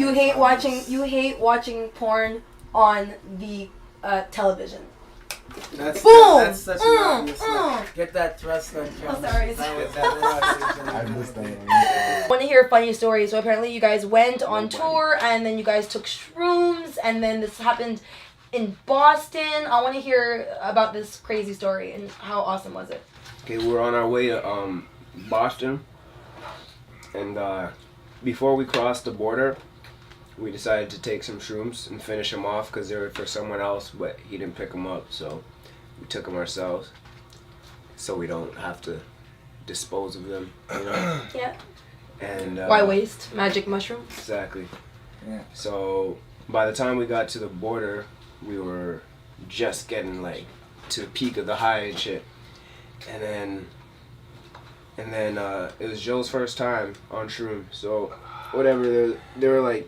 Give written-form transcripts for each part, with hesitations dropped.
You hate watching porn on the television. That's Boom! That's such an obvious Get that thrust on camera. Oh, sorry. I missed that. I want to hear a funny story. So apparently you guys went on tour and then you guys took shrooms and then this happened in Boston. I want to hear about this crazy story and how awesome was it? Okay, we were on our way to Boston, and before we crossed the border, we decided to take some shrooms and finish them off because they were for someone else, but he didn't pick them up, so we took them ourselves, so we don't have to dispose of them, you know? Yeah. And why waste magic mushrooms? Exactly. Yeah. So by the time we got to the border, we were just getting like to the peak of the high and shit, and then it was Joe's first time on shrooms, so whatever, they were like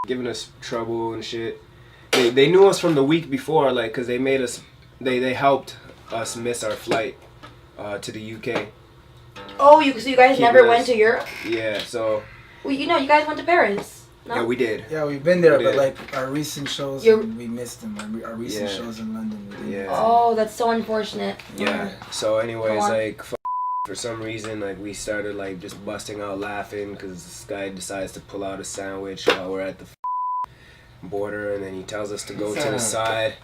giving us trouble and shit. They knew us from the week before, like, cause they made us, they helped us miss our flight to the UK. Oh, so you guys never went to Europe? Yeah, so. Well, you know, you guys went to Paris. No? Yeah, we did. Yeah, we've been there, but like our recent shows, we missed them. Our recent shows in London, we didn't. Yeah. Oh, that's so unfortunate. Yeah. So, anyways, like, for some reason, like, we started like just busting out laughing because this guy decides to pull out a sandwich while we're at the border, and then he tells us to go to the side.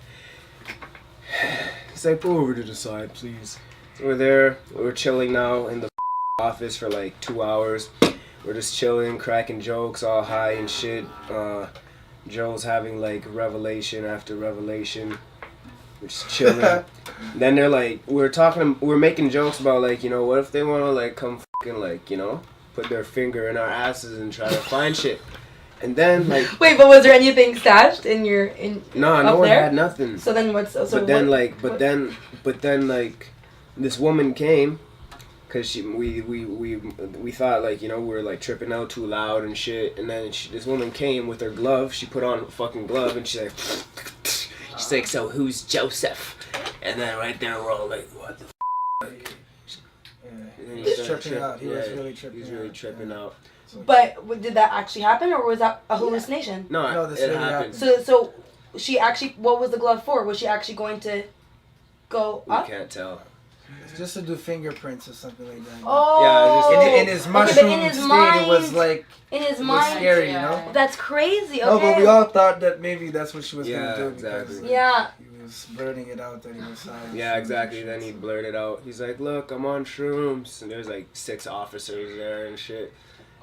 He's like, pull over to the side, please. So we're there. We're chilling now in the office for like 2 hours. We're just chilling, cracking jokes, all high and shit. Joe's having like revelation after revelation. We're just chilling. Then they're like, we're making jokes about like, you know, what if they want to like come fucking like, you know, put their finger in our asses and try to find shit. And then like. Wait, but was there anything stashed in your No one had nothing. So then what's so? But then like, this woman came. Cause we thought like, you know, we were like tripping out too loud and shit, and then this woman came with her glove. She put on a fucking glove and she's like, so who's Joseph? And then right there we're all like, what the like, he was tripping out. He was really tripping. He was really tripping out. But did that actually happen, or was that a hallucination? No, this it really happened. So she actually, what was the glove for? Was she actually going to go up? We can't tell. Just to do fingerprints or something like that. Oh, yeah, in his mushroom state, it was like in his mind, scary, you know. That's crazy. Okay. No, but we all thought that maybe that's what she was gonna do. Exactly. Because, he was blurting it out that he was high. Yeah, exactly. Then he blurted out. He's like, "Look, I'm on shrooms," and there's like 6 officers there and shit.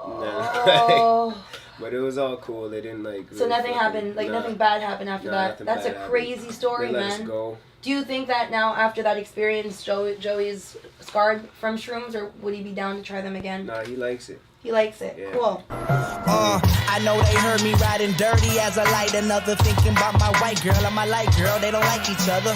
And then, but it was all cool. They didn't like. So nothing happened. Like nothing bad happened after that. That's a crazy story, they let man. us go. Do you think that now, after that experience, Joey's scarred from shrooms, or would he be down to try them again? Nah, he likes it. He likes it. Yeah. Cool. I know they heard me riding dirty as I light another, thinking about my white girl and my light girl. They don't like each other,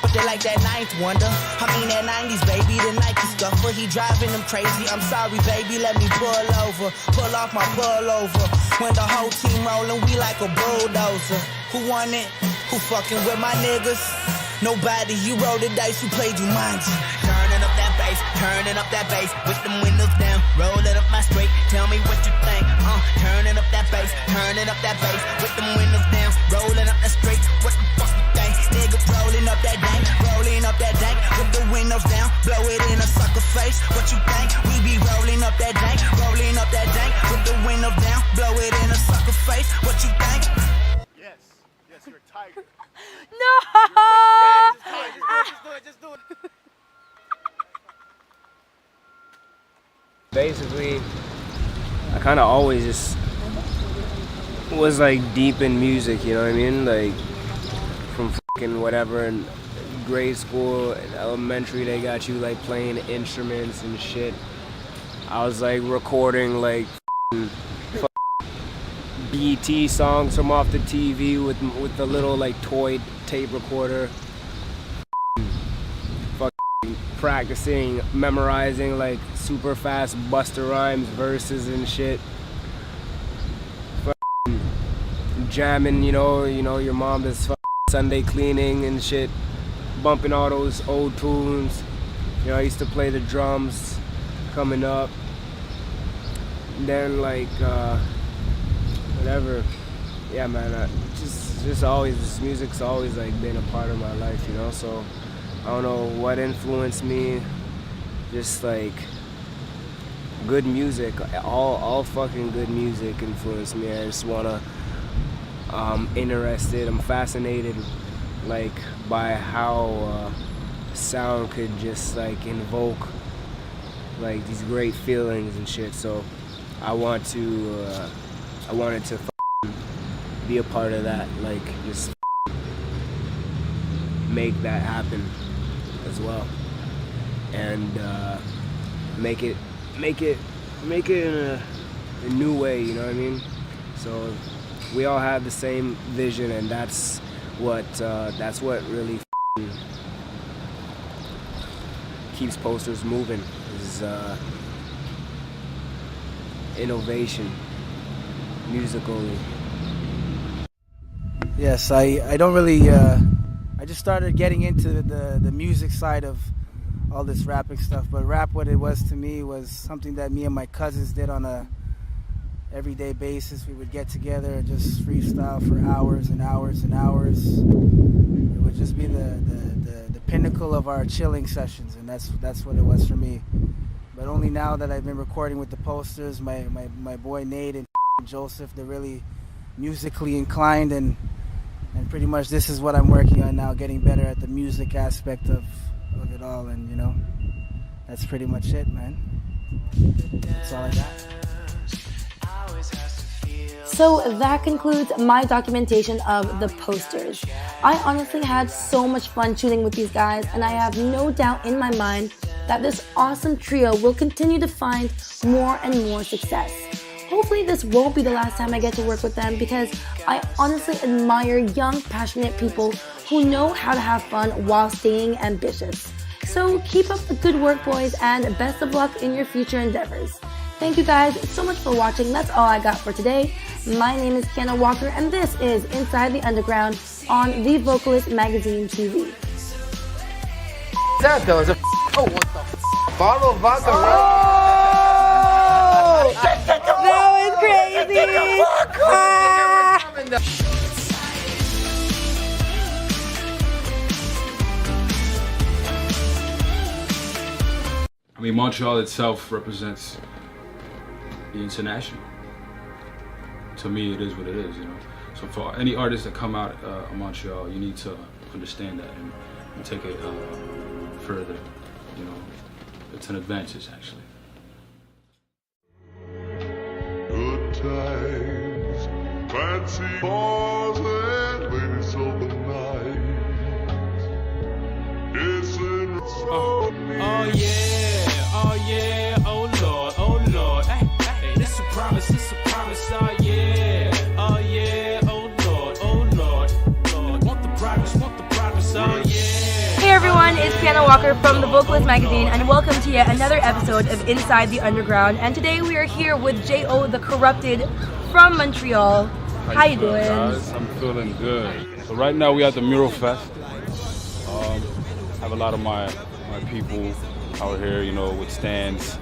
but they like that ninth wonder. I mean that 90s, baby, the Nike stuffer. He driving them crazy. I'm sorry, baby, let me pull over. Pull off my pullover. When the whole team rolling, we like a bulldozer. Who won it? Who fucking with my niggas? Nobody, you roll the dice, who played you, mind you. Turning up that bass, with them windows down, rolling up my straight, tell me what you think. Turning up that bass, with them windows down, rolling up that straight, what the fuck you think? Nigga rolling up that dank, with the windows down, blow it in a sucker face, what you think? We be rolling up that dank, with the windows down, blow it in a sucker face, what you think? Yes, you're a tiger. No! Just do it. Basically, I kind of always just was like deep in music, you know what I mean? Like from fucking whatever in grade school and elementary, they got you like playing instruments and shit. I was like recording like BT songs from off the TV with the little like toy tape recorder. Practicing, memorizing like super fast Busta Rhymes verses and shit. Jamming, you know your mom is Sunday cleaning and shit, bumping all those old tunes. You know, I used to play the drums coming up. Then like yeah, man, just always, this music's always like been a part of my life, you know. So I don't know what influenced me, just like good music, all fucking good music influenced me. I just wanna, interested, I'm fascinated, like by how sound could just like invoke like these great feelings and shit. So I wanted to be a part of that, like just make that happen as well, and make it in a new way, you know what I mean? So we all have the same vision, and that's what really keeps posters moving, is innovation musically. Yes, I don't really, I just started getting into the music side of all this rapping stuff, but rap, what it was to me, was something that me and my cousins did on a everyday basis. We would get together and just freestyle for hours and hours and hours. It would just be the pinnacle of our chilling sessions, and that's what it was for me. But only now that I've been recording with the posters, my boy Nate and Joseph, they're really musically inclined, and pretty much this is what I'm working on now, getting better at the music aspect of it all, and you know, that's pretty much it, man. That's all I got. So that concludes my documentation of the posters. I honestly had so much fun shooting with these guys, and I have no doubt in my mind that this awesome trio will continue to find more and more success. Hopefully this won't be the last time I get to work with them, because I honestly admire young, passionate people who know how to have fun while staying ambitious. So keep up the good work, boys, and best of luck in your future endeavors. Thank you guys so much for watching. That's all I got for today. My name is Kiana Walker, and this is Inside the Underground on the Vocalist Magazine TV. That though is a oh, what the bottle of vodka. Oh! That was crazy! I mean, Montreal itself represents the international. To me, it is what it is, you know. So for any artists that come out of Montreal, you need to understand that and take it further. You know, it's an advantage, actually. Good times, fancy bars and ladies of the night. It's in oh yeah, oh Lord, hey, this a promise, oh yeah, oh Lord, want the progress, oh yeah. Hey everyone, it's Kiana Walker from the Vocalist Magazine, and welcome to yet another episode of Inside the Underground. And today we are here with J.O. the Corrupted from Montreal. How you doing? Guys? I'm feeling good. So right now we at the Mural Fest. Have a lot of my people out here, you know, with stands.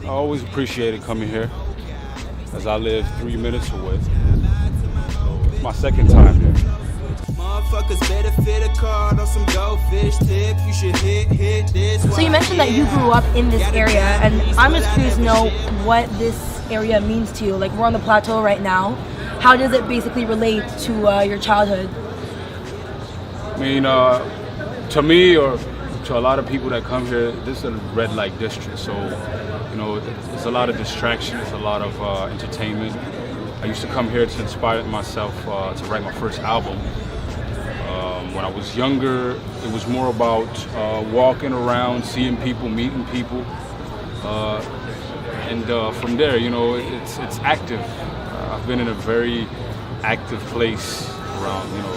I always appreciated coming here, as I live 3 minutes away. So it's my second time here. Motherfuckers better fit a card on some goldfish tip. You should hit this. So you mentioned that you grew up in this area, and I'm just curious to know what this area means to you. Like, we're on the plateau right now. How does it basically relate to your childhood? I mean, to me, or to a lot of people that come here, this is a red light district, so you know, there's a lot of distraction, there's a lot of entertainment. I used to come here to inspire myself to write my first album. When I was younger, it was more about walking around, seeing people, meeting people, and from there, you know, it's active. I've been in a very active place around, you know,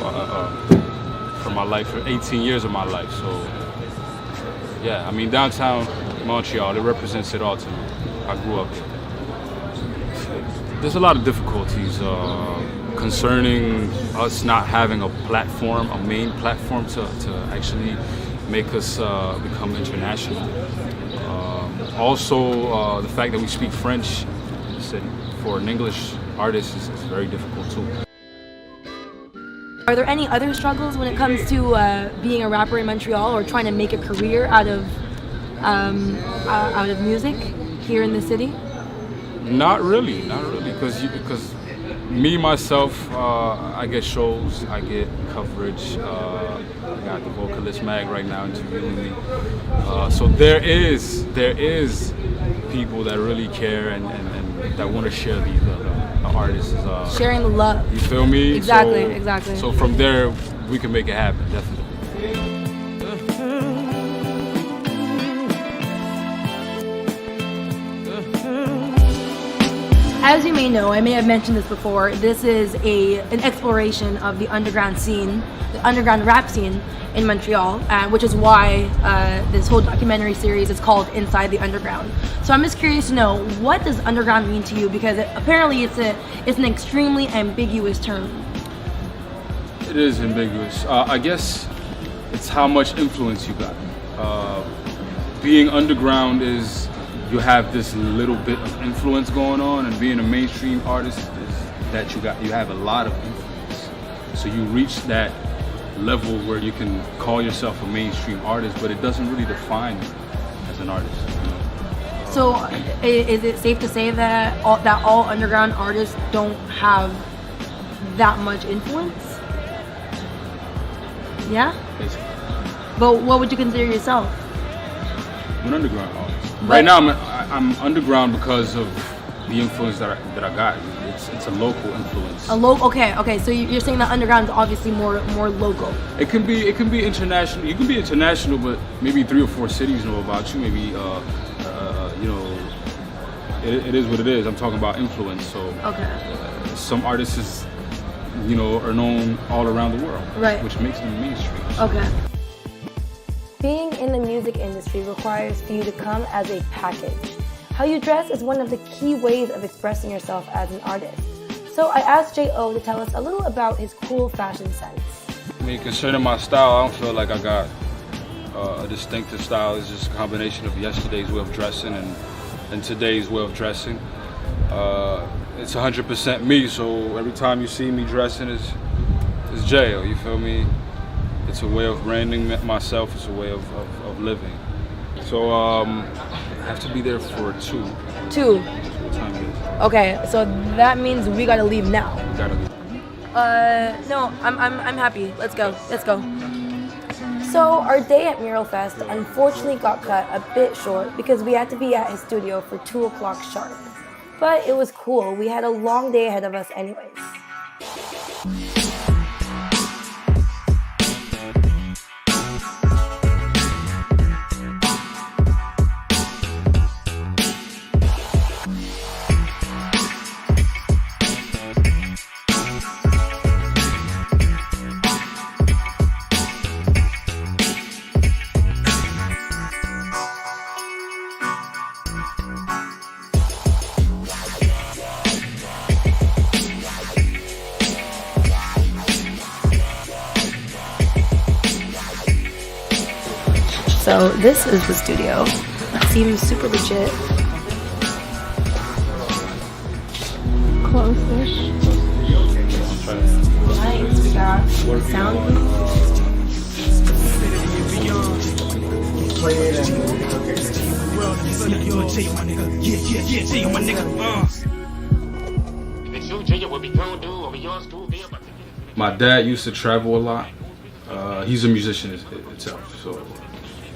for my life, for 18 years of my life. So yeah, I mean, downtown Montreal, it represents it all to me. I grew up here. There's a lot of difficulties concerning us not having a platform, a main platform to actually make us become international. Also, the fact that we speak French, for an English artist is very difficult too. Are there any other struggles when it comes to being a rapper in Montreal or trying to make a career out of music here in the city? Not really, because me myself, I get shows, I get coverage. I got the Vocalist Mag right now interviewing me. So there is people that really care and that want to share the artists. Sharing the love. You feel me? Exactly. So from there, we can make it happen, definitely. As you may know, I may have mentioned this before, this is an exploration of the underground scene, the underground rap scene in Montreal, which is why this whole documentary series is called Inside the Underground. So I'm just curious to know, what does underground mean to you? Because apparently it's an extremely ambiguous term. It is ambiguous. I guess it's how much influence you got. Being underground is you have this little bit of influence going on, and being a mainstream artist is that you have a lot of influence. So you reach that level where you can call yourself a mainstream artist, but it doesn't really define you as an artist. You know? So is it safe to say that all underground artists don't have that much influence? Yeah? Basically. But what would you consider yourself? I'm an underground artist. Right now, I'm underground because of the influence that I got. It's a local influence. Okay. So you're saying that underground is obviously more local. It can be international. You can be international, but maybe 3 or 4 cities know about you. Maybe you know, it is what it is. I'm talking about influence. So some artists you know, are known all around the world, right? Which makes them mainstream. Okay. Being in the music industry requires for you to come as a package. How you dress is one of the key ways of expressing yourself as an artist. So I asked J.O. to tell us a little about his cool fashion sense. I mean, concerning my style, I don't feel like I got a distinctive style. It's just a combination of yesterday's way of dressing and today's way of dressing. It's 100% me, so every time you see me dressing, it's J.O., you feel me? It's a way of branding myself. It's a way of living. So I have to be there for 2. Okay, so that means we gotta leave now. We gotta leave. No, I'm happy. Let's go. So our day at Mural Fest unfortunately got cut a bit short because we had to be at his studio for 2 o'clock sharp. But it was cool. We had a long day ahead of us anyways. So this is the studio. It seems super legit. Close-ish. Nice. We got sound booth. My dad used to travel a lot. He's a musician itself, so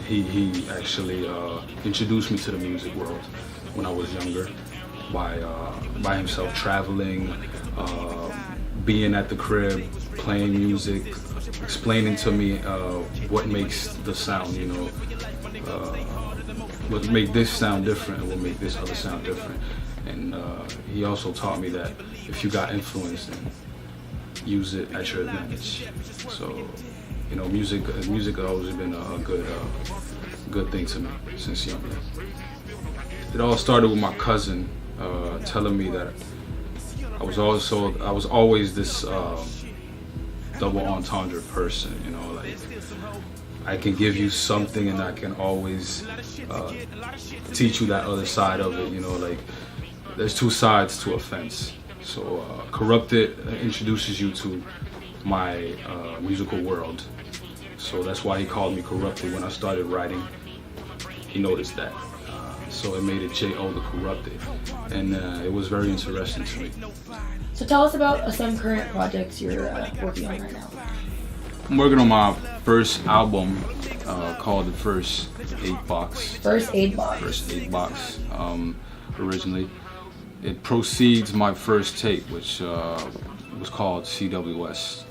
he actually introduced me to the music world when I was younger by himself traveling, being at the crib, playing music, explaining to me what makes the sound, you know, what make this sound different and what make this other sound different. And he also taught me that if you got influence, then use it at your advantage. So, you know, music has always been a good thing to me since young. It all started with my cousin telling me that I was always this double entendre person, you know, like I can give you something and I can always teach you that other side of it, you know, like there's two sides to a fence. So Corrupted introduces you to my musical world. So that's why he called me Corrupted when I started writing. He noticed that. So it made it J.O. the Corrupted. And it was very interesting to me. So tell us about some current projects you're working on right now. I'm working on my first album called The First 8 Box. First 8 Box. First 8 Box, originally. It precedes my first tape, which was called CWS,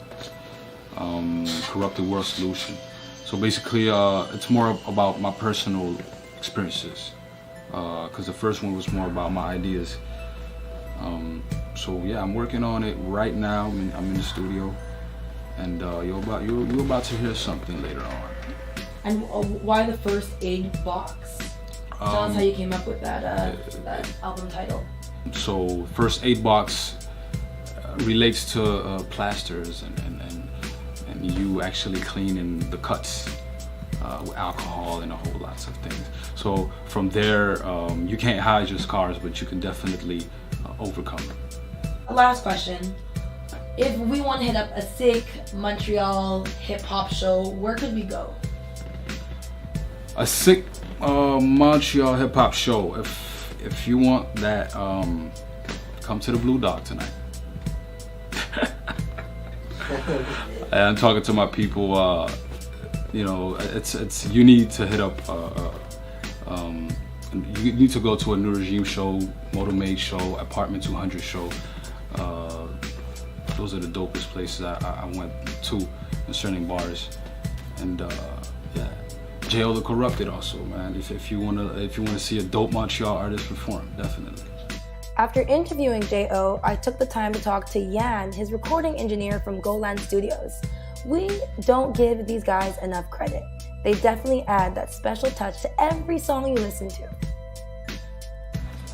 Corrupted World Solution. So basically, it's more about my personal experiences, because the first one was more about my ideas. So yeah, I'm working on it right now. I'm in the studio, and you're about to hear something later on. And why the First 8 Box? Tell us how you came up with that album title. So First 8 Box relates to plasters and you actually cleaning the cuts with alcohol and a whole lots of things. So from there, you can't hide your scars, but you can definitely overcome them. Last question. If we want to hit up a sick Montreal hip-hop show, where could we go? A sick Montreal hip-hop show. If you want that, come to the Blue Dog tonight. And I'm talking to my people. You know, it's you need to hit up. You need to go to a New Regime show, Motor Made show, Apartment 200 show. Those are the dopest places I went to concerning bars, and yeah, J.O. the Corrupted also, man. If you wanna see a dope Montreal artist perform, definitely. After interviewing J.O., I took the time to talk to Yan, his recording engineer from Golan Studios. We don't give these guys enough credit. They definitely add that special touch to every song you listen to.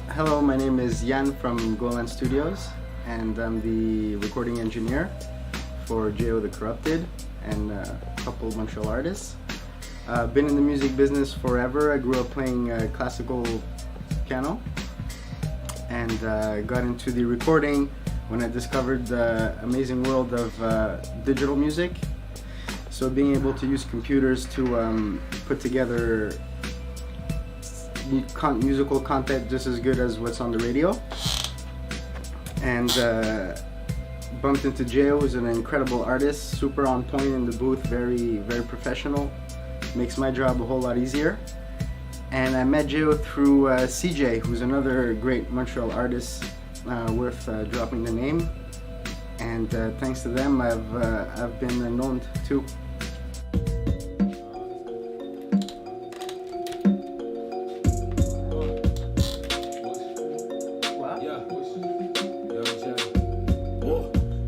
Hello, my name is Yan from Golan Studios, and I'm the recording engineer for J.O. the Corrupted and a couple Montreal artists. I've been in the music business forever. I grew up playing classical piano and got into the recording when I discovered the amazing world of digital music. So being able to use computers to put together musical content just as good as what's on the radio. And bumped into J.O., who's an incredible artist, super on point in the booth, very, very professional. Makes my job a whole lot easier. And I met J.O. through CJ, who's another great Montreal artist, worth dropping the name. And thanks to them, I've been known too.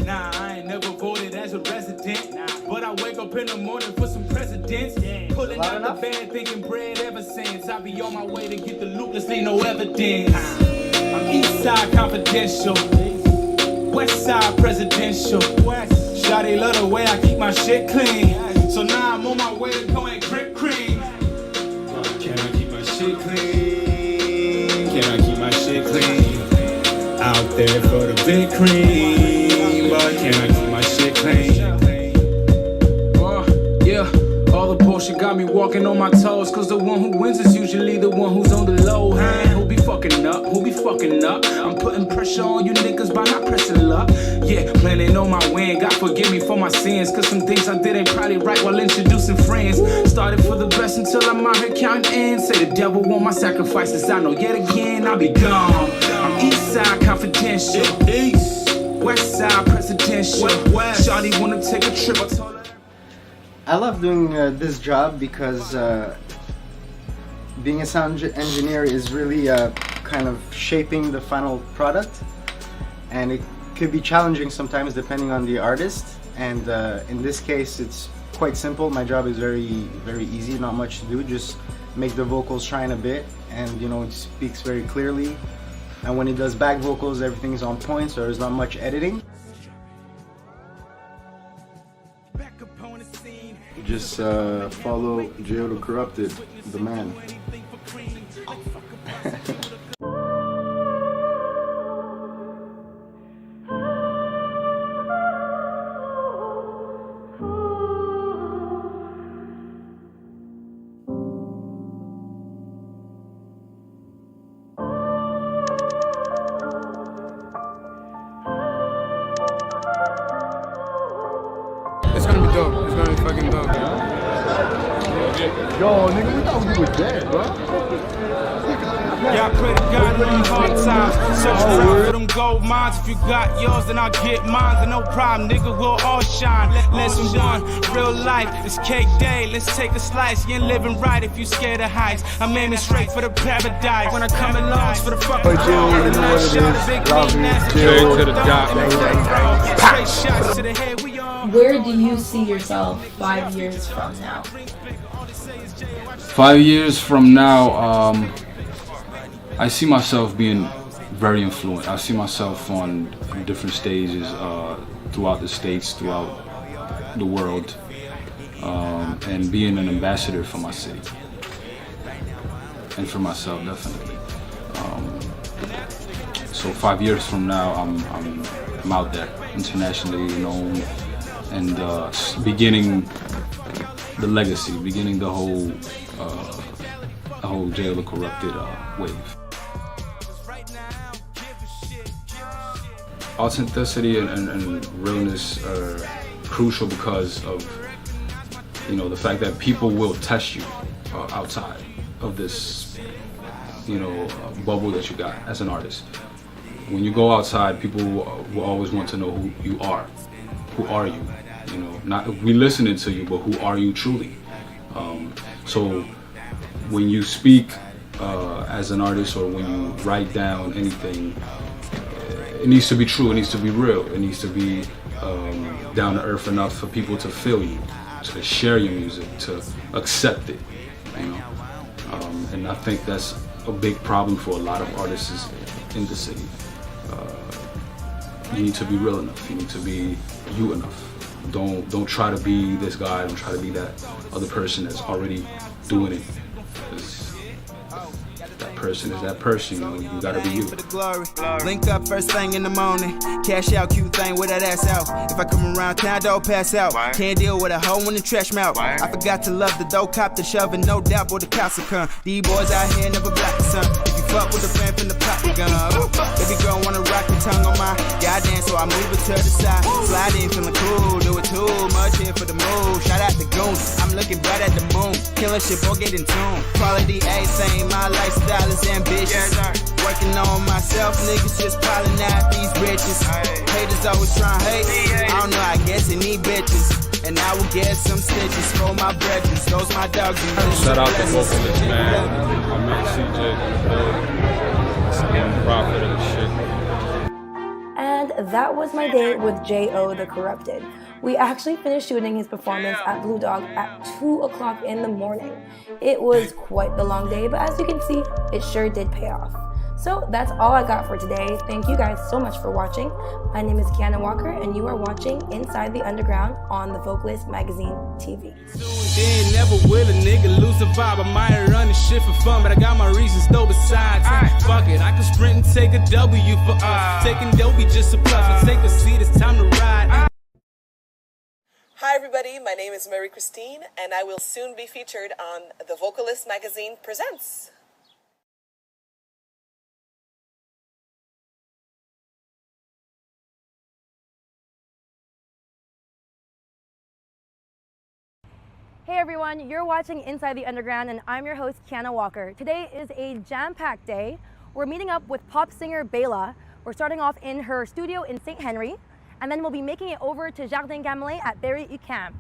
Nah, I ain't never voted as a resident, but I wake up in the morning for some presidents. Pulling out the bed, thinking bread ever since. I be on my way to get the loot, let's leave no evidence. I'm East Side Confidential, West Side Presidential. Shawty love the way I keep my shit clean, so now I'm on my way to go and grip cream. Can I keep my shit clean? Can I keep my shit clean? Out there for the big cream, but can I keep my shit clean? Yeah, all the bullshit got me walking on my toes, cause the one who wins is usually the one who's on the low hand. Who be fucking up? Who be fucking up? I'm putting pressure on you niggas by not pressing luck. Yeah, planning on my win. God forgive me for my sins, cause some things I did ain't probably right while introducing friends. Started for the best until I'm out here counting ends. Say the devil want my sacrifices, I know yet again I'll be gone. I'm East Side Confidential, East, West Side Presidential. Shawty wanna take a trip, I told her. I love doing this job because being a sound engineer is really kind of shaping the final product, and it could be challenging sometimes depending on the artist, and in this case it's quite simple. My job is very, very easy, not much to do, just make the vocals shine a bit, and you know, it speaks very clearly, and when he does back vocals everything's on point, so there's not much editing. Just follow J.O. the Corrupted, the man. dope. It's gonna be fucking dope. Yo, nigga, we thought we were dead, bro. Y'all pray to God in hard times. Search around for them gold mines. If you got yours, then I'll get mine. Then no problem, nigga, we'll all shine. Lesson one, real life, it's cake day. Let's take a slice. You ain't living right if you scared of heights. I'm aiming straight for the paradise. When I come along for the fucking Straight to the dot. shots to the head, we all. Where do you see yourself 5 years from now? 5 years from now, I see myself being very influential. I see myself on different stages throughout the states, throughout the world, and being an ambassador for my city and for myself, definitely. So 5 years from now, I'm out there, internationally known, and beginning the legacy, beginning the whole Jail the Corrupted wave. Authenticity and realness are crucial because of, you know, the fact that people will test you outside of this, you know, bubble that you got as an artist. When you go outside, people will always want to know who you are. Who are you? You know, not we listening to you, but who are you truly? So when you speak as an artist, or when you write down anything, it needs to be true, it needs to be real, it needs to be down to earth enough for people to feel you, to share your music, to accept it, you know. And I think that's a big problem for a lot of artists in the city. You need to be real enough, you need to be you enough. Don't try to be this guy, don't try to be that other person that's already doing it. That person is that person, you know, you gotta be you. Link up first thing in the morning. Cash out, cute thing with that ass out. If I come around town, don't pass out. Can't deal with a hoe in the trash mouth. I forgot to love the dope cop, the shoving, no doubt, boy, the cops will come. These boys out here never block the sun. If you fuck with the fan from the pop the gun. Baby girl wanna rock the tongue on my goddamn, so I move it to the side. Slide in, feeling cool, do it too much here for the move. Shout out the goons, I'm looking bright at the moon. Killer shit, boy, get in tune. Quality A, saying my lifestyle is ambitious. Working on myself, niggas just piling out these riches. Haters always trying to hate. I don't know, I guess they need bitches. And I will get some stitches for my brethren. Those my dogs. Shout out to vocalist, man. I met CJ. I'm prophet of the shit. And that was my day with J.O. the Corrupted. We actually finished shooting his performance at Blue Dog at 2 o'clock in the morning. It was quite the long day, but as you can see, it sure did pay off. So that's all I got for today. Thank you guys so much for watching. My name is Kiana Walker, and you are watching Inside the Underground on the Vocalist Magazine TV. Then never will a nigga lose the vibe. I might run this shit for fun, but I got my reasons though besides. Fuck it, I can sprint and take a W for us. Taking Dobie just a plus. Let's take a seat, it's time to ride. Hi everybody, my name is Mary Christine, and I will soon be featured on The Vocalist Magazine Presents. Hey everyone, you're watching Inside the Underground, and I'm your host, Kiana Walker. Today is a jam-packed day. We're meeting up with pop singer Bela. We're starting off in her studio in St. Henry, and then we'll be making it over to Jardin Gamelin at Berry-UQAM.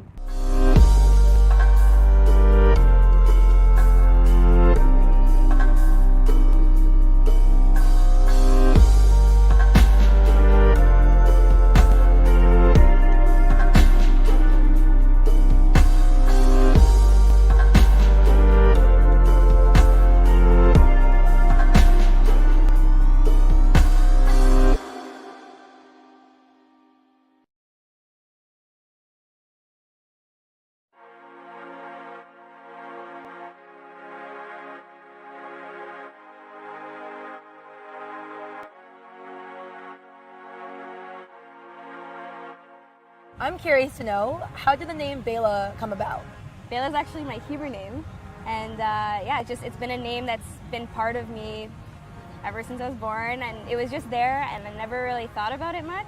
I'm curious to know, how did the name Bela come about? Bela is actually my Hebrew name, and yeah, it's been a name that's been part of me ever since I was born, and it was just there, and I never really thought about it much.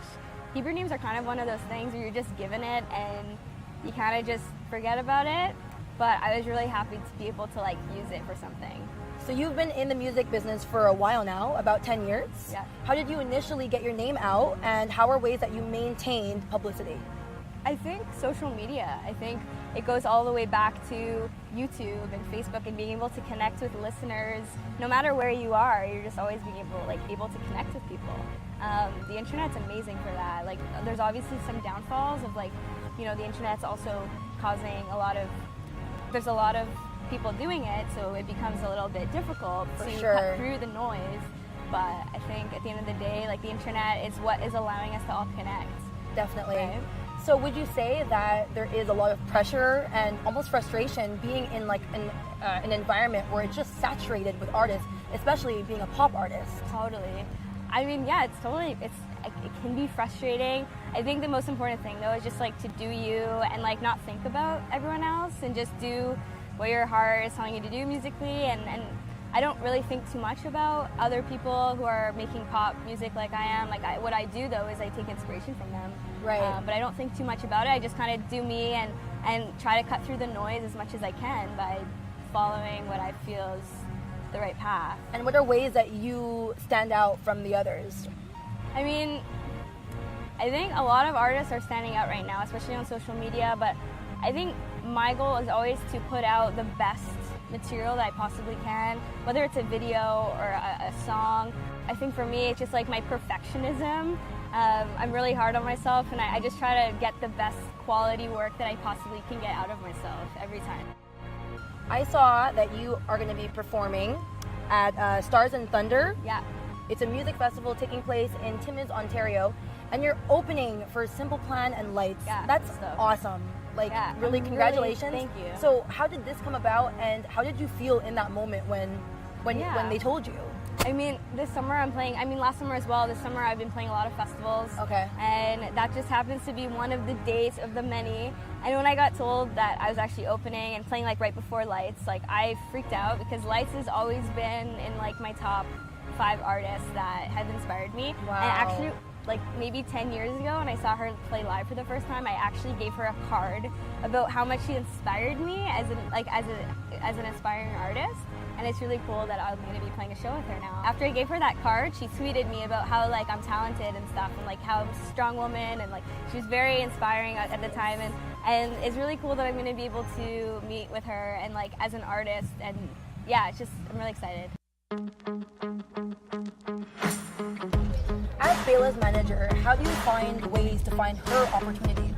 Hebrew names are kind of one of those things where you're just given it, and you kind of just forget about it. But I was really happy to be able to like use it for something. So you've been in the music business for a while now, about 10 years. Yeah. How did you initially get your name out, and how are ways that you maintained publicity? I think social media. I think it goes all the way back to YouTube and Facebook and being able to connect with listeners. No matter where you are, you're just always being able to connect with people. The internet's amazing for that. Like, there's obviously some downfalls of the internet's also causing there's a lot of people doing it, so it becomes a little bit difficult to cut through the noise. But I think at the end of the day, like, the internet is what is allowing us to all connect. Definitely. Right? So would you say that there is a lot of pressure and almost frustration being in like an environment where it's just saturated with artists, especially being a pop artist? Totally. I mean, yeah, it can be frustrating. I think the most important thing though is just like to do you and like not think about everyone else and just do what your heart is telling you to do musically, and I don't really think too much about other people who are making pop music like I am. Like, what I do though is I take inspiration from them. Right. But I don't think too much about it. I just kind of do me and try to cut through the noise as much as I can by following what I feel is the right path. And what are ways that you stand out from the others? I mean, I think a lot of artists are standing out right now, especially on social media, but I think my goal is always to put out the best material that I possibly can, whether it's a video or a song. I think for me, it's just like my perfectionism. I'm really hard on myself, and I just try to get the best quality work that I possibly can get out of myself every time. I saw that you are going to be performing at Stars and Thunder. Yeah. It's a music festival taking place in Timmins, Ontario, and you're opening for Simple Plan and Lights. Yeah, that's awesome. Like, yeah, really, congratulations. Thank you. So how did this come about, and how did you feel in that moment when they told you? I mean, this summer I'm playing, last summer as well, this summer I've been playing a lot of festivals. Okay. And that just happens to be one of the dates of the many. And when I got told that I was actually opening and playing like right before Lights, like, I freaked out because Lights has always been in like my top 5 artists that have inspired me. Wow. And actually, like maybe 10 years ago when I saw her play live for the first time, I actually gave her a card about how much she inspired me as an aspiring artist. And it's really cool that I'm going to be playing a show with her now. After I gave her that card, she tweeted me about how like I'm talented and stuff, and like how I'm a strong woman, and like she was very inspiring at the time, and it's really cool that I'm going to be able to meet with her and like as an artist, and yeah, I'm really excited. As Bela's manager, how do you find ways to find her opportunities?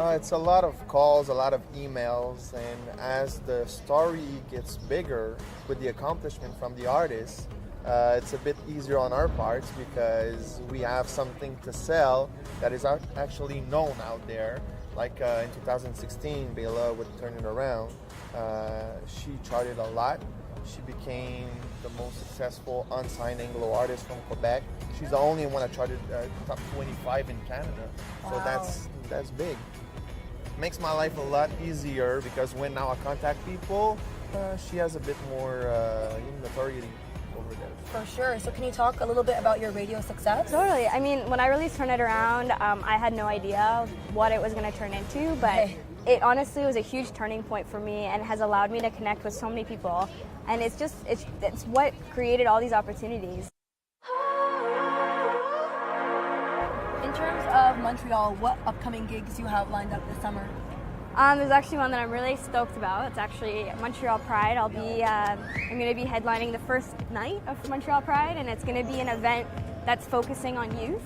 It's a lot of calls, a lot of emails, and as the story gets bigger with the accomplishment from the artist, it's a bit easier on our parts because we have something to sell that is actually known out there. Like in 2016, Bela would turn it around. She charted a lot. She became the most successful unsigned Anglo artist from Quebec. She's the only one that charted top 25 in Canada. So Wow. that's big. Makes my life a lot easier because when now I contact people, she has a bit more notoriety over there. For sure. So can you talk a little bit about your radio success? Totally. I mean, when I released Turn It Around, I had no idea what it was going to turn into, but it honestly was a huge turning point for me and has allowed me to connect with so many people. And it's what created all these opportunities. In terms of Montreal, what upcoming gigs do you have lined up this summer? There's actually one that I'm really stoked about. It's actually Montreal Pride. I'm going to be headlining the first night of Montreal Pride, and it's going to be an event that's focusing on youth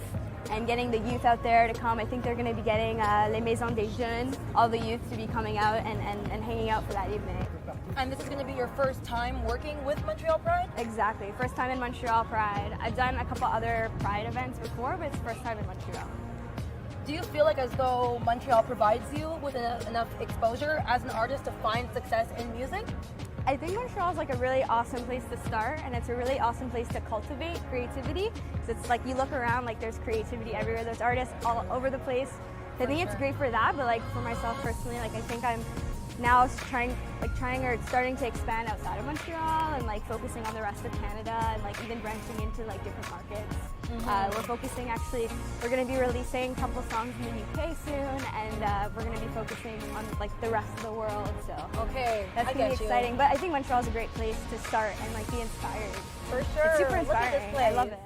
and getting the youth out there to come. I think they're going to be getting Les Maisons des Jeunes, all the youth to be coming out and hanging out for that evening. And this is going to be your first time working with Montreal Pride? Exactly. First time in Montreal Pride. I've done a couple other Pride events before, but it's first time in Montreal. Do you feel like as though Montreal provides you with enough exposure as an artist to find success in music? I think Montreal is like a really awesome place to start, and it's a really awesome place to cultivate creativity. So it's like you look around, like there's creativity everywhere. There's artists all over the place. I think it's great for that, but like for myself personally, like I think I'm now starting to expand outside of Montreal and like focusing on the rest of Canada and like even branching into like different markets. We're focusing we're going to be releasing a couple songs in the UK soon, and we're going to be focusing on like the rest of the world. So okay, that's going to be exciting. But I think Montreal is a great place to start and like be inspired. For sure. It's super inspiring. Look at this place. I love it.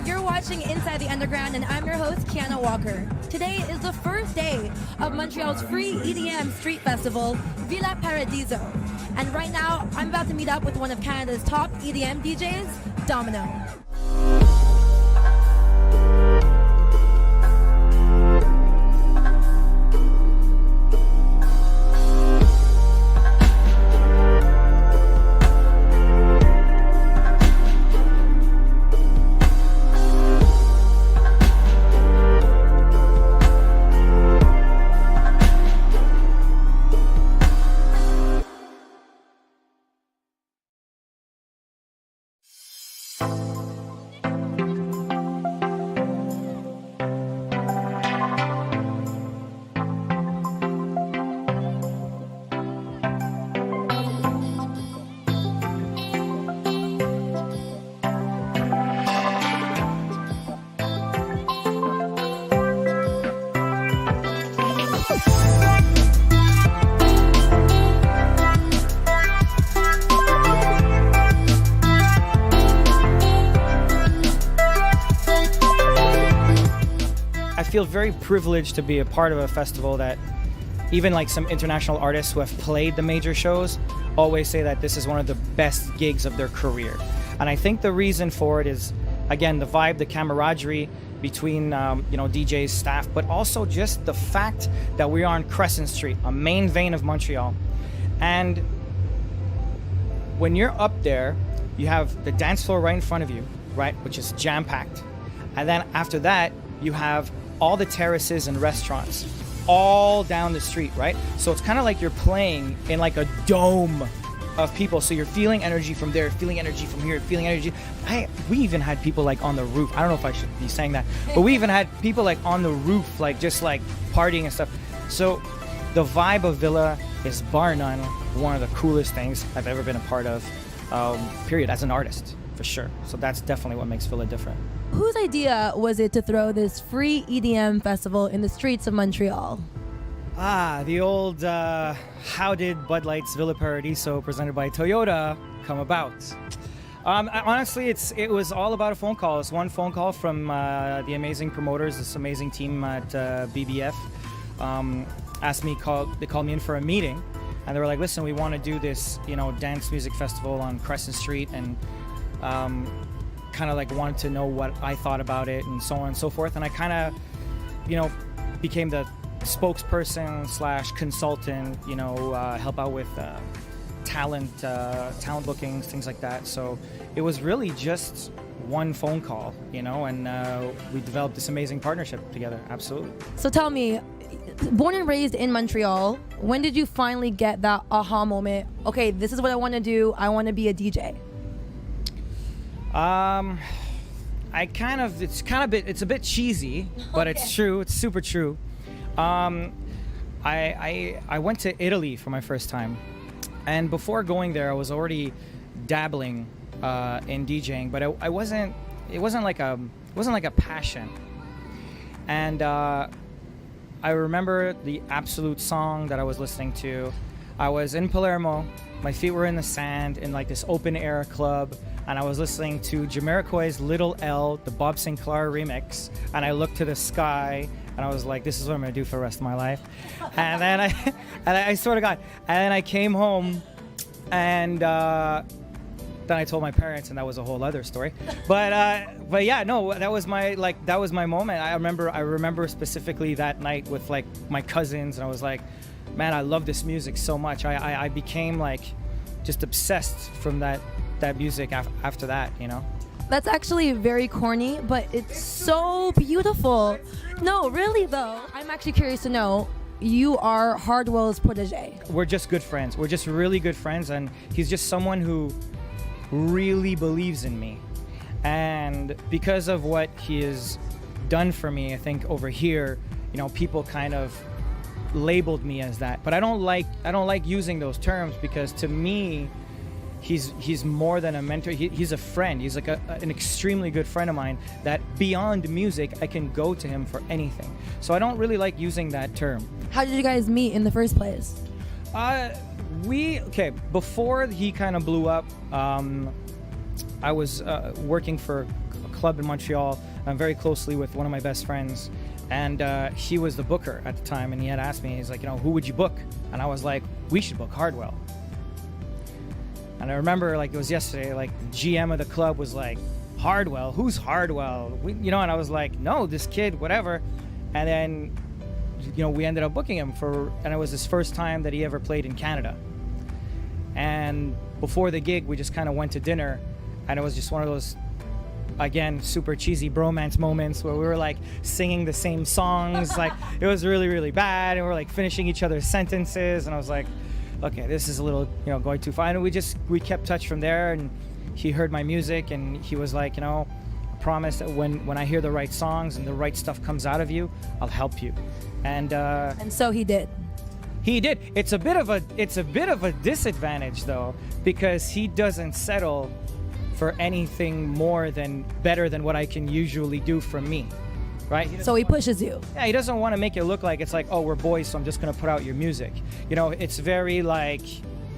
You're watching Inside the Underground, and I'm your host, Kiana Walker. Today is the first day of Montreal's free EDM street festival, Villa Paradiso. And right now, I'm about to meet up with one of Canada's top EDM DJs, Domino. I feel very privileged to be a part of a festival that even like some international artists who have played the major shows always say that this is one of the best gigs of their career. And I think the reason for it is, again, the vibe, the camaraderie between DJs, staff, but also just the fact that we're on Crescent Street, a main vein of Montreal. And when you're up there, you have the dance floor right in front of you, right, which is jam-packed. And then after that, you have all the terraces and restaurants all down the street, right? So it's kind of like you're playing in like a dome of people. So you're feeling energy from there, feeling energy from here, feeling energy. We even had people like on the roof. I don't know if I should be saying that, but we even had people like on the roof, like just like partying and stuff. So the vibe of Villa is bar none one of the coolest things I've ever been a part of, period, as an artist, for sure. So that's definitely what makes Villa different. Whose idea was it to throw this free EDM festival in the streets of Montreal? The old how did Bud Light's Villa Paradiso presented by Toyota come about? Honestly, it was all about a phone call. It's one phone call from the amazing promoters, this amazing team at BBF. They called me in for a meeting, and they were like, listen, we want to do this, dance music festival on Crescent Street, and kind of like wanted to know what I thought about it and so on and so forth. And I kind of, became the spokesperson / consultant, help out with talent bookings, things like that. So it was really just one phone call, and we developed this amazing partnership together. Absolutely. So tell me, born and raised in Montreal, when did you finally get that aha moment? Okay, this is what I want to do. I want to be a DJ. It's a bit cheesy, but it's true. It's super true. I went to Italy for my first time, and before going there, I was already dabbling in DJing, but it wasn't like a passion. And I remember the absolute song that I was listening to I was in Palermo. My feet were in the sand in like this open air club, and I was listening to Jamiroquai's Little L, the Bob Sinclair remix, and I looked to the sky, and I was like, this is what I'm gonna do for the rest of my life. And then I swear to God, and then I came home, and then I told my parents, and that was a whole other story. But yeah, no, that was my moment. I remember specifically that night with like my cousins, and I was like, man, I love this music so much. I became like just obsessed from that music after that, you know. That's actually very corny, but it's so beautiful. No, really though. I'm actually curious to know, you are Hardwell's protege. We're just good friends. We're just really good friends, and he's just someone who really believes in me. And because of what he has done for me, I think over here, you know, people kind of labeled me as that. But I don't like using those terms, because to me, he's more than a mentor. He's a friend. He's like an extremely good friend of mine that beyond music, I can go to him for anything. So I don't really like using that term. How did you guys meet in the first place? Before he kind of blew up, I was working for a club in Montreal very closely with one of my best friends, and he was the booker at the time, and he had asked me, he's like, you know, who would you book? And I was like, we should book Hardwell. And I remember like it was yesterday, like the GM of the club was like, Hardwell? Who's Hardwell? And I was like, no, this kid, whatever. And then, we ended up booking him and it was his first time that he ever played in Canada. And before the gig, we just kind of went to dinner, and it was just one of those, again, super cheesy bromance moments where we were like singing the same songs. Like it was really, really bad, and we were like finishing each other's sentences, and I was like, okay, this is a little, going too far. And we kept touch from there, and he heard my music, and he was like, I promise that when I hear the right songs and the right stuff comes out of you, I'll help you. And so he did. He did. It's a bit of a disadvantage though, because he doesn't settle for anything better than what I can usually do from me. Right? So he pushes you. Yeah, he doesn't want to make it look like it's like, oh, we're boys, so I'm just gonna put out your music. It's very like,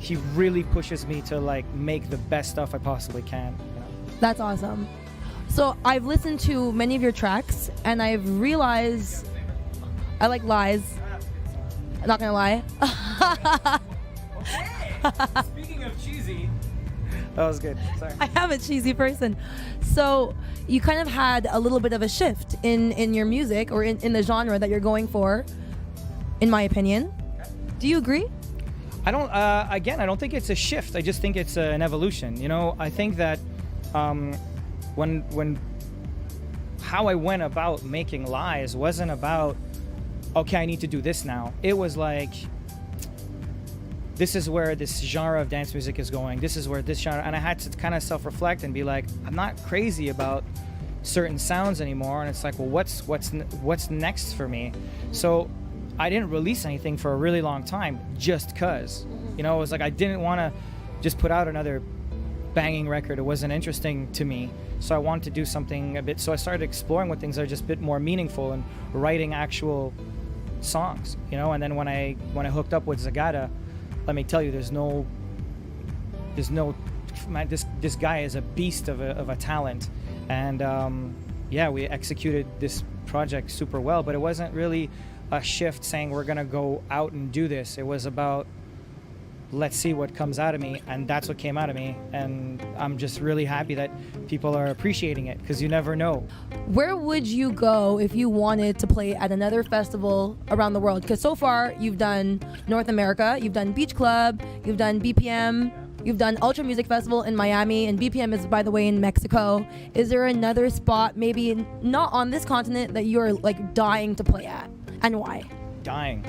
he really pushes me to like make the best stuff I possibly can. That's awesome. So I've listened to many of your tracks, and I've realized I like Lies. I'm not gonna lie. Speaking of cheesy, that was good. Sorry. I am a cheesy person. So you kind of had a little bit of a shift in your music, or in the genre that you're going for, in my opinion. Do you agree? I don't think it's a shift. I just think it's an evolution. I think that when how I went about making Lies wasn't about, okay, I need to do this now. It was like, this is where this genre of dance music is going. This is where this genre, and I had to kind of self-reflect and be like, I'm not crazy about certain sounds anymore. And it's like, well, what's next for me? So I didn't release anything for a really long time, just cause, it was like, I didn't want to just put out another banging record. It wasn't interesting to me. So I wanted to do something a bit, so I started exploring what things are just a bit more meaningful and writing actual songs, and then when I hooked up with Zagata, let me tell you, there's no man, this guy is a beast of a talent, and we executed this project super well. But it wasn't really a shift saying we're gonna go out and do this. It was about, let's see what comes out of me, and that's what came out of me. And I'm just really happy that people are appreciating it, because you never know. Where would you go if you wanted to play at another festival around the world? Because so far you've done North America, you've done Beach Club, you've done BPM, you've done Ultra Music Festival in Miami, and BPM is, by the way, in Mexico. Is there another spot, maybe not on this continent, that you're like dying to play at, and why? Dying.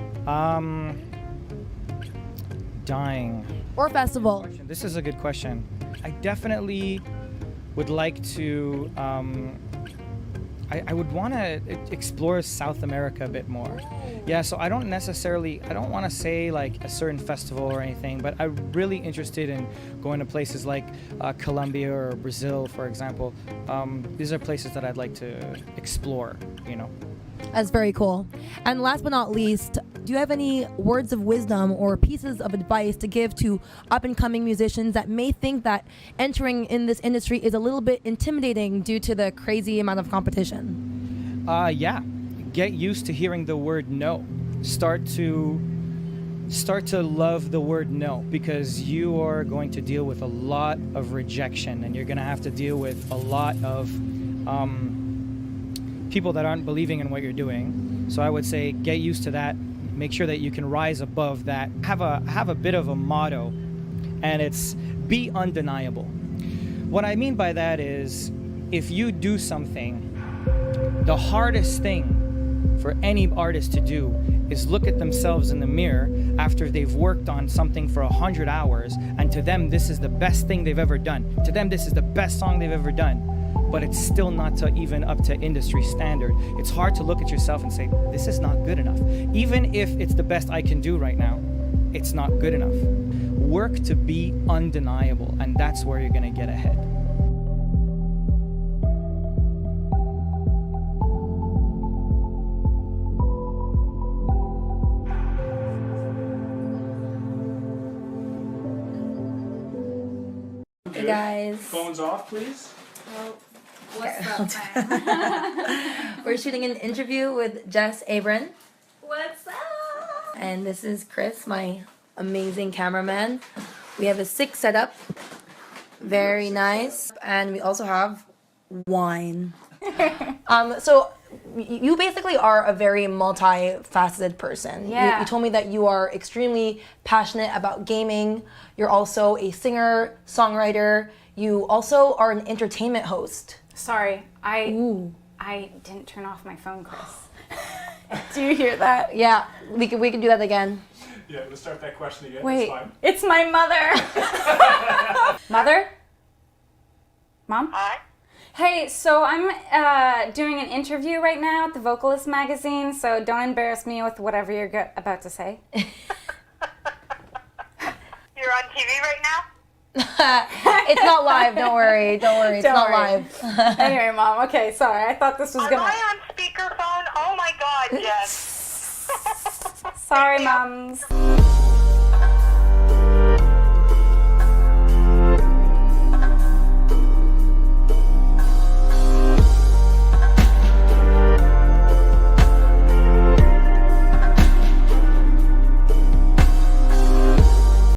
Or festival. This is a good question. I definitely would like to, I would want to explore South America a bit more. Yeah, so I don't want to say like a certain festival or anything, but I'm really interested in going to places like Colombia or Brazil, for example. These are places that I'd like to explore, That's very cool. And last but not least, do you have any words of wisdom or pieces of advice to give to up-and-coming musicians that may think that entering in this industry is a little bit intimidating due to the crazy amount of competition? Yeah. Get used to hearing the word no. Start to love the word no, because you are going to deal with a lot of rejection, and you're going to have to deal with a lot of people that aren't believing in what you're doing. So I would say get used to that. Make sure that you can rise above that. Have a bit of a motto, and it's be undeniable. What I mean by that is, if you do something, the hardest thing for any artist to do is look at themselves in the mirror after they've worked on something for 100 hours, and to them this is the best thing they've ever done. To them this is the best song they've ever done. But it's still not even up to industry standard. It's hard to look at yourself and say, this is not good enough. Even if it's the best I can do right now, it's not good enough. Work to be undeniable, and that's where you're gonna get ahead. Hey guys. Phones off, please. What's up, man? We're shooting an interview with Jess Abram. What's up? And this is Chris, my amazing cameraman. We have a sick setup. Very nice. And we also have wine. So you basically are a very multifaceted person. Yeah. You told me that you are extremely passionate about gaming. You're also a singer, songwriter. You also are an entertainment host. Sorry, I didn't turn off my phone, Chris. Do you hear that? Yeah, we can do that again. Yeah, let's start that question again. Wait, That's fine. it's my mother. Mother? Mom? Hi. Hey, so I'm doing an interview right now at the Vocalist magazine, so don't embarrass me with whatever you're about to say. You're on TV right now? It's not live, don't worry. It's not live. Anyway, Mom, okay, sorry. I thought this was Am gonna... I on speakerphone? Oh my God, Jess. Sorry, Moms.